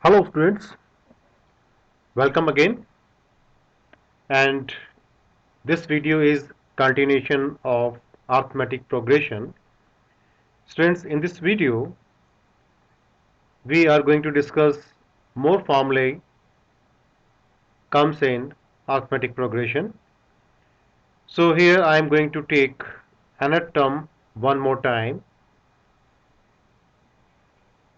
Hello students, welcome again, and this video is continuation of arithmetic progression. Students, in this video we are going to discuss more formulae comes in arithmetic progression. So here I am going to take another term one more time.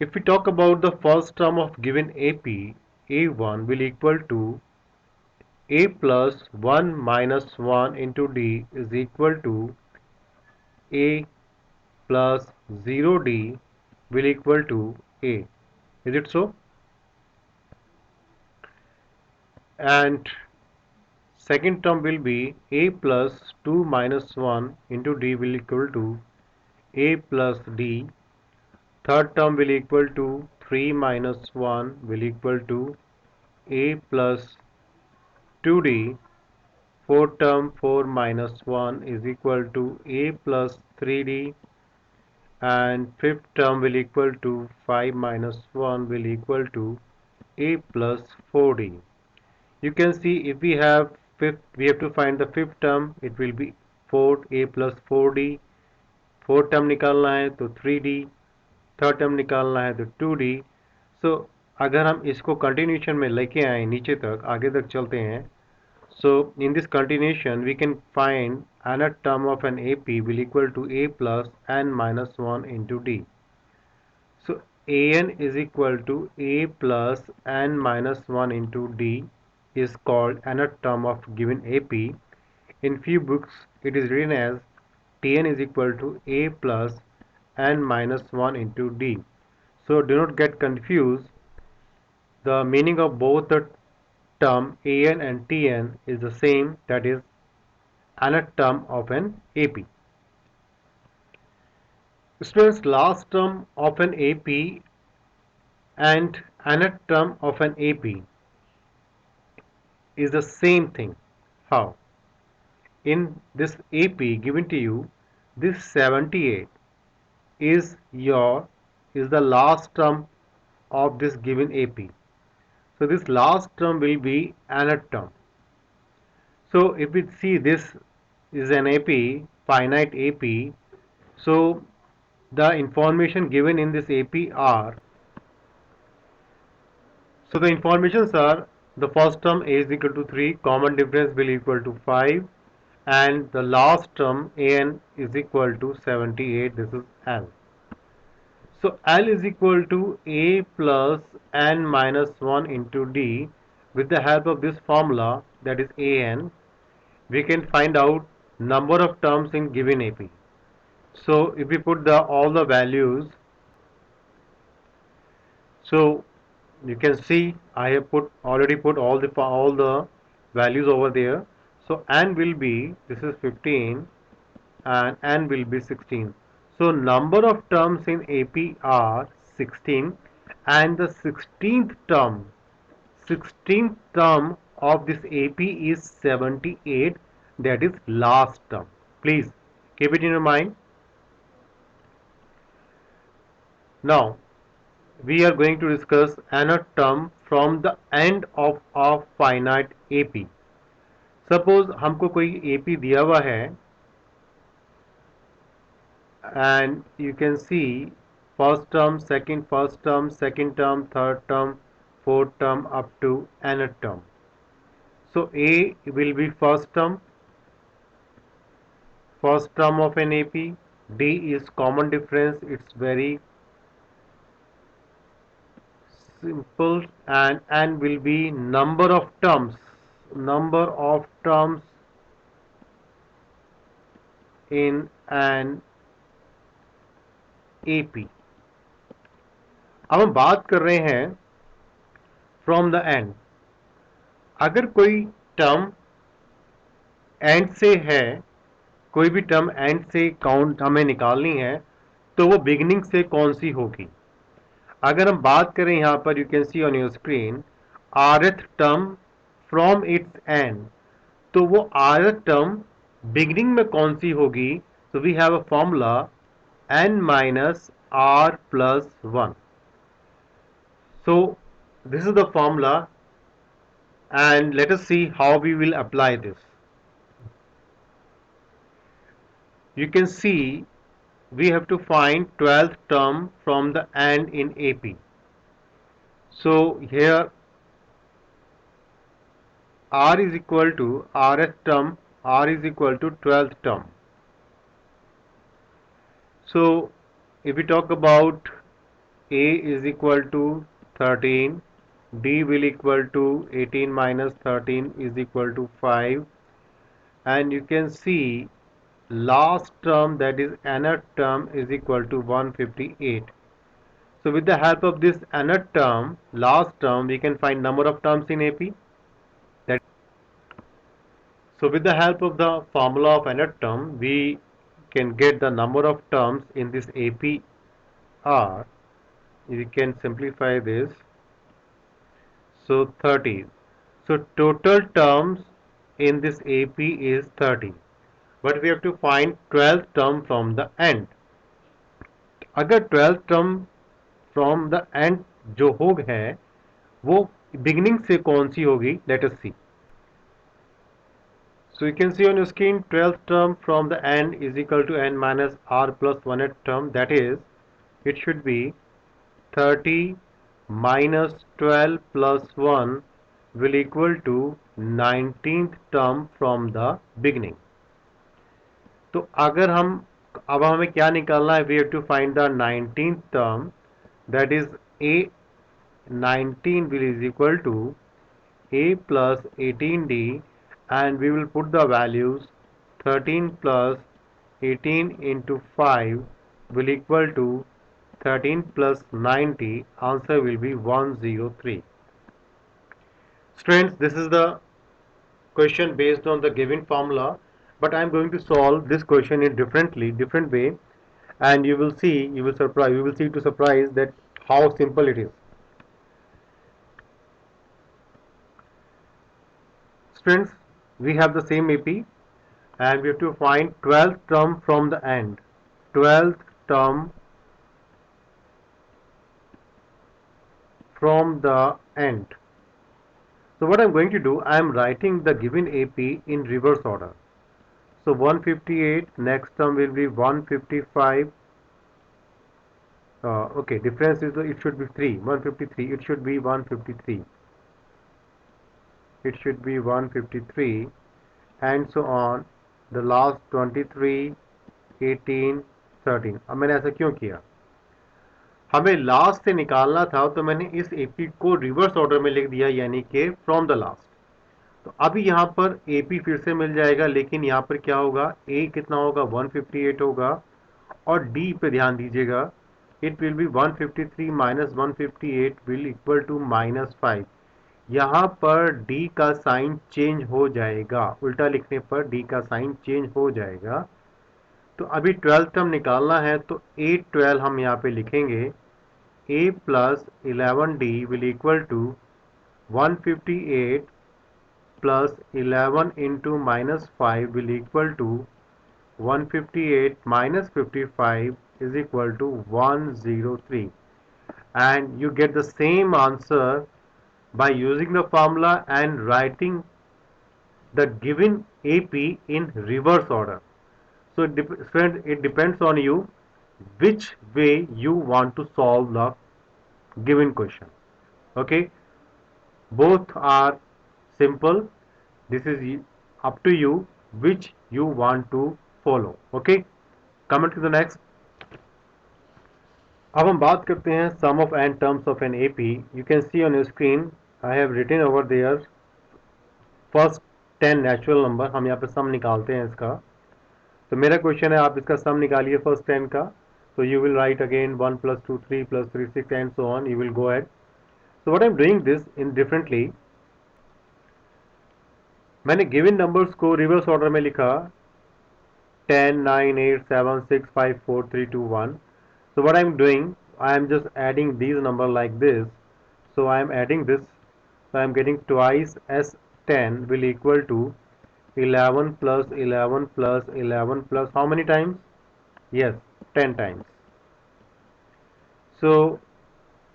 If we talk about the first term of given AP, A1 will equal to A plus 1 minus 1 into D is equal to A plus 0D will equal to A. Is it so? And second term will be A plus 2 minus 1 into D will equal to A plus D. Third term will equal to 3 minus 1 will equal to A plus 2D. Fourth term 4 minus 1 is equal to A plus 3D. And fifth term will equal to 5 minus 1 will equal to A plus 4D. You can see if we have fifth, we have to find the fifth term. It will be 4A plus 4D. Fourth term निकालना है तो 3D, third term निकालना है तो 2D. सो अगर हम इसको continuation में लेके आए नीचे तक आगे तक चलते हैं. So in this continuation we can find another term of an AP will equal to A plus n minus 1 into D. So an is equal to A plus n minus 1 into D is called another term of given AP. In few books it is written as Tn is equal to A plus n minus 1 into D. So do not get confused. The meaning of both the term An and Tn is the same, that is another term of an AP. Students, last term of an AP and another term of an AP is the same thing. How? In this AP given to you, this 78 is the last term of this given AP. So this last term will be another term. So if we see this is an AP, finite AP, so the information given in this AP are, so the informations are, the first term A is equal to 3, common difference will equal to 5, and the last term An is equal to 78, this is L. So L is equal to A plus n minus 1 into D. With the help of this formula, that is An, we can find out number of terms in given AP. So if we put all the values, so you can see I have already put all the values over there. So n will be, this is 15 and n will be 16. So number of terms in AP are 16, and the 16th term of this AP is 78, that is last term. Please keep it in your mind. Now we are going to discuss another term from the end of a finite AP. Suppose हमको कोई AP दिया हुआ है and you can see first term, first term, second term, third term, fourth term up to nth term. So A will be first term of an AP. D is common difference, it's very simple, and n will be number of terms in an AP. अब हम बात कर रहे हैं from the end. अगर कोई term and से है, कोई भी टर्म एंड से काउंट हमें निकालनी है, तो वो बिगिनिंग से कौन सी होगी. अगर हम बात करें यहाँ पर, you can see on your screen rth term from its and, तो वो rth टर्म बिगिनिंग में कौन सी होगी. तो we have a formula n minus r plus 1. So This is the formula, and let us see how we will apply this. You can see we have to find 12th term from the AND in AP. So here R is equal to RS term, R is equal to 12th term. So if we talk about A is equal to 13, D will equal to 18 minus 13 is equal to 5, and you can see last term, that is nth term, is equal to 158. So with the help of this nth term, last term, we can find number of terms in AP. So with the help of the formula of nth term, we can get the number of terms in this APR. We can simplify this. So 30. So total terms in this AP is 30. But we have to find 12th term from the end. अगर 12th term from the end जो हो है वो beginning से कौन सी होगी, let us see. So you can see on your screen 12th term from the end is equal to n minus r plus 1th term, that is it should be 30 minus 12 plus 1 will equal to 19th term from the beginning. तो अगर हम अब हमें क्या निकालना है, we have to find the 19th term, that is a 19 will is equal to a plus 18d, and we will put the values 13 plus 18 into 5 will equal to 13 plus 90, answer will be 103. Students, this is the question based on the given formula, but I am going to solve this question in different way, and you will see to surprise that how simple it is. Students, we have the same AP, and we have to find 12th term from the end. 12th term from the end. So what I'm going to do, I'm writing the given AP in reverse order. So 158, next term will be 155. Okay, difference is it should be 3, 153, it should be 153. It should be 153, and so on. The last 23, 18, 13. अब मैंने ऐसा क्यों किया, हमें last से निकालना था तो मैंने इस एपी को रिवर्स ऑर्डर में लिख दिया, यानी कि फ्रॉम द लास्ट. तो अभी यहाँ पर एपी फिर से मिल जाएगा, लेकिन यहाँ पर क्या होगा, ए कितना होगा, 158 होगा, और डी पे ध्यान दीजिएगा, it will be 153 minus 158 will equal to -5. यहाँ पर डी का साइन चेंज हो जाएगा, उल्टा लिखने पर डी का साइन चेंज हो जाएगा. तो अभी 12th टर्म निकालना है, तो 812 हम यहाँ पे लिखेंगे, a plus 11d will equal to 158 plus 11 into minus 5 will equal to 158 minus 55 is equal to 103, and you get the same answer by using the formula and writing the given AP in reverse order. So it depends on you which way you want to solve the given question. Okay, both are simple. This is up to you which you want to follow. Okay, coming to the next. अब हम बात करते हैं sum of n terms of an AP. You can see on your screen I have written over there first 10 natural number. हम यहाँ पे सम निकालते हैं इसका. तो मेरा क्वेश्चन है, आप इसका सम निकालिए फर्स्ट 10 का. So you will write again 1 plus 2 3 plus 3 6 and so on. You will go ahead. So what I am doing this in differently. मैंने गिवन नंबर्स को रिवर्स ऑर्डर में लिखा, 10 9 8 7 6 5 4 3 2 1. So what I am doing, I am just adding these number like this. So I am adding this. So I am getting twice S10 will equal to 11 plus 11 plus 11 plus how many times? Yes, 10 times. So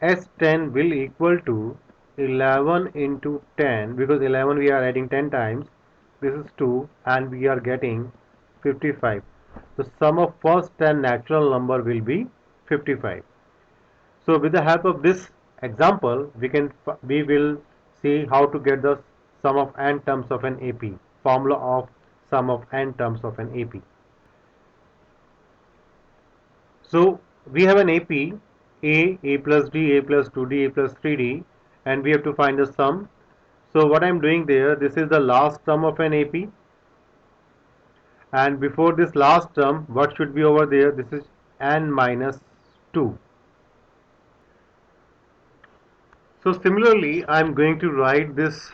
S10 will equal to 11 into 10, because 11 we are adding 10 times, this is 2 and we are getting 55. The sum of first 10 natural number will be 55. So with the help of this example, we will see how to get the sum of n terms of an AP, formula of sum of n terms of an AP. So we have an AP, A plus D, A plus 2D, A plus 3D, and we have to find the sum. So what I am doing there, this is the last term of an AP, and before this last term, what should be over there? This is n minus 2. So similarly, I am going to write this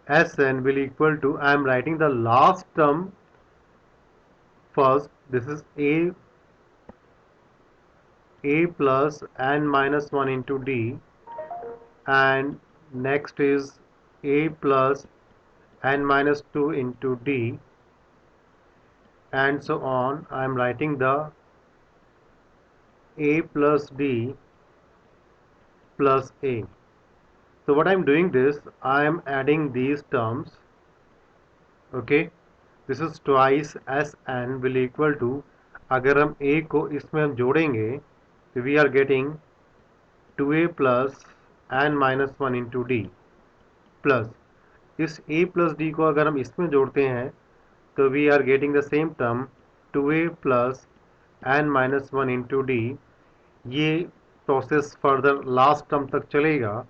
Sn will equal to, I am writing the last term first. This is A plus n minus 1 into D, and next is A plus n minus 2 into D, and so on. I am writing the A plus D plus A. So what I am doing this, I am adding these terms. Okay, this is twice Sn will equal to, अगर हम A को इसमें हम जोड़ेंगे तो we are getting 2A plus n minus 1 into D plus इस A plus D को अगर हम इसमें जोड़ते हैं तो we are getting the same term 2A plus n minus 1 into D. ये प्रोसेस फर्दर लास्ट टर्म तक चलेगा,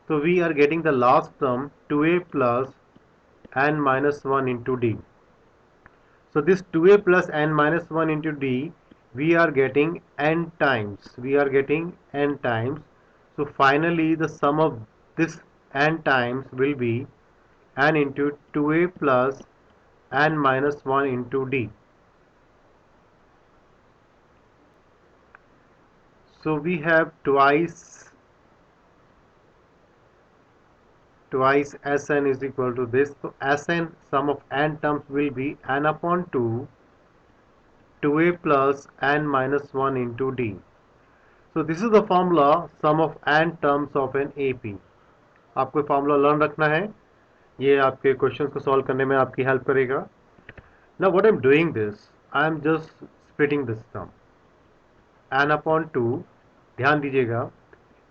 तो we are getting the last term 2A plus n minus 1 into D. So this 2A plus n minus 1 into D, we are getting n times. We are getting n times. So finally the sum of this n times will be n into 2A plus n minus 1 into D. So we have twice Sn is equal to this. So Sn, sum of n terms will be n upon 2A plus n minus 1 into D. So this is the formula sum of n terms of an AP. आपको formula learn रखना है, ये आपके questions को solve करने में आपकी help करेगा. Now what I'm doing this, I'm just splitting this term. n upon 2, ध्यान दीजिएगा,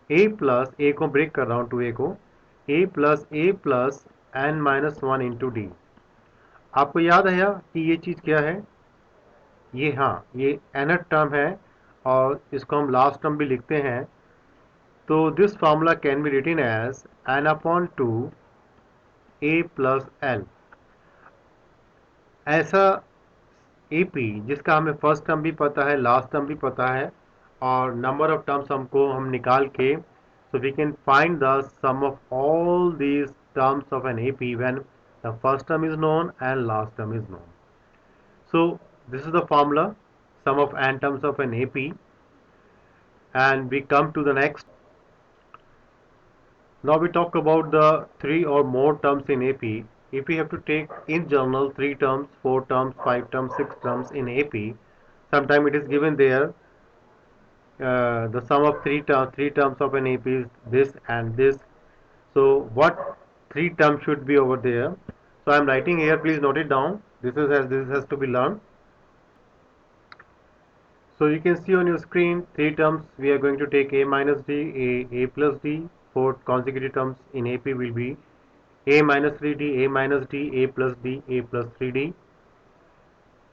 a plus a को break कर रहा हूँ 2a को, a plus n minus 1 into d. आपको याद है कि ये चीज़ क्या है? ये ये nth टर्म है और इसको हम लास्ट टर्म भी लिखते हैं. तो this formula can be written as n upon 2 a plus l. ऐसा AP जिसका हमें फर्स्ट टर्म भी पता है, लास्ट टर्म भी पता है, और नंबर ऑफ टर्म्स हम निकाल के, so we can find the sum of all these terms of an AP when the first term is known and last term is known. So this is the formula sum of n terms of an AP, and we come to the next. Now we talk about the 3 or more terms in AP. If we have to take in general 3 terms, 4 terms, 5 terms, 6 terms in AP, sometimes it is given there the sum of 3 terms of an AP is this and this. So what 3 terms should be over there? So I am writing here, please note it down. This has to be learned. So you can see on your screen 3 terms. We are going to take A minus D, A plus D. 4 consecutive terms in AP will be A minus 3D, A minus D, A plus D, A plus 3D.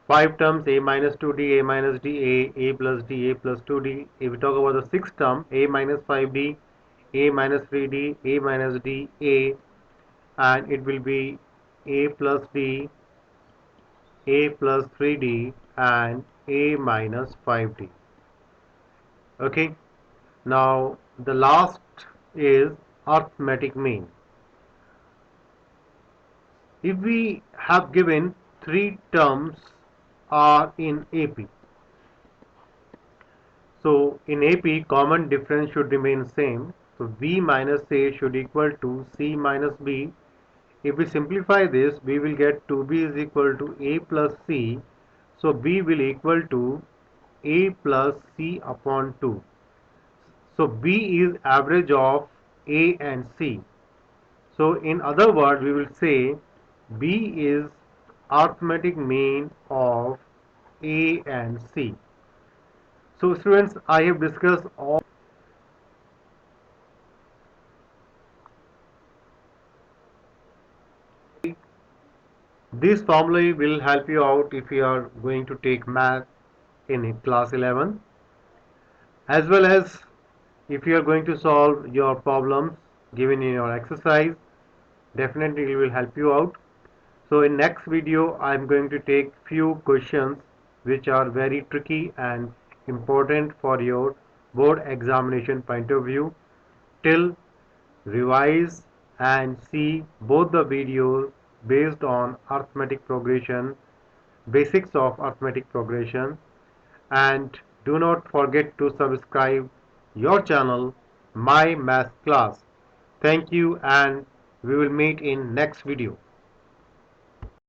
5 terms A minus 2D, A minus D, A plus D, A plus 2D. If we talk about the 6th term, A minus 5D, A minus 3D, A minus D, A, and it will be A plus D, A plus 3D, and A minus 5D. Okay, now the last is arithmetic mean. If we have given 3 terms are in AP, so in AP common difference should remain same. So B minus A should equal to C minus B. If we simplify this, we will get 2B is equal to A plus C. So B will equal to A plus C upon 2. So B is average of A and C. So in other words, we will say B is arithmetic mean of A and C. So students, I have discussed all this formula will help you out if you are going to take math in class 11, as well as if you are going to solve your problems given in your exercise. Definitely it will help you out. So in next video I am going to take few questions which are very tricky and important for your board examination point of view. Till revise and see both the videos based on arithmetic progression, basics of arithmetic progression, and do not forget to subscribe your channel My Math Class. Thank you, and we will meet in next video.